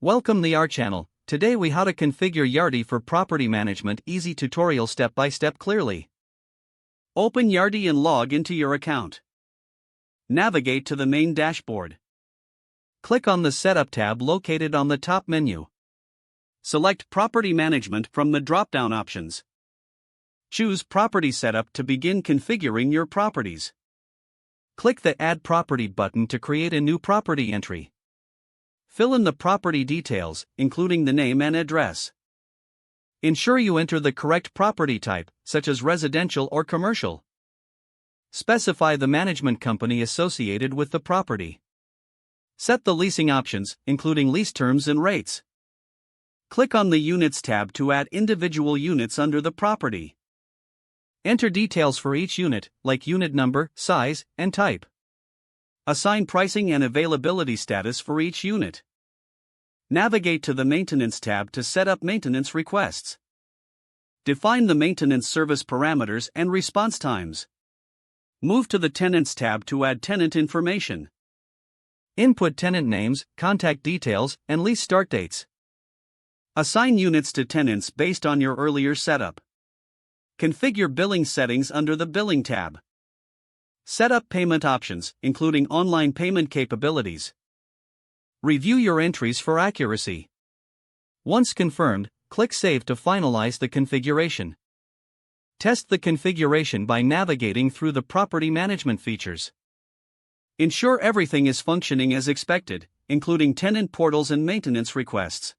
Welcome to our channel. Today we how to configure Yardi for property management. Easy tutorial step by step clearly. Open Yardi and log into your account. Navigate to the main dashboard. Click on the Setup tab located on the top menu. Select Property Management from the drop-down options. Choose Property Setup to begin configuring your properties. Click the Add Property button to create a new property entry. Fill in the property details, including the name and address. Ensure you enter the correct property type, such as residential or commercial. Specify the management company associated with the property. Set the leasing options, including lease terms and rates. Click on the Units tab to add individual units under the property. Enter details for each unit, like unit number, size, and type. Assign pricing and availability status for each unit. Navigate to the Maintenance tab to set up maintenance requests. Define the maintenance service parameters and response times. Move to the Tenants tab to add tenant information. Input tenant names, contact details, and lease start dates. Assign units to tenants based on your earlier setup. Configure billing settings under the Billing tab. Set up payment options, including online payment capabilities. Review your entries for accuracy. Once confirmed, click Save to finalize the configuration. Test the configuration by navigating through the property management features. Ensure everything is functioning as expected, including tenant portals and maintenance requests.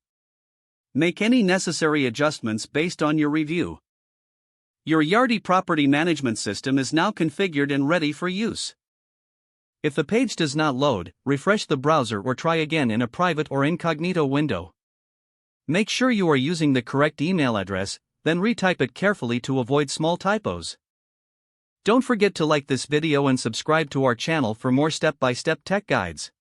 Make any necessary adjustments based on your review. Your Yardi property management system is now configured and ready for use. If the page does not load, refresh the browser or try again in a private or incognito window. Make sure you are using the correct email address, then retype it carefully to avoid small typos. Don't forget to like this video and subscribe to our channel for more step-by-step tech guides.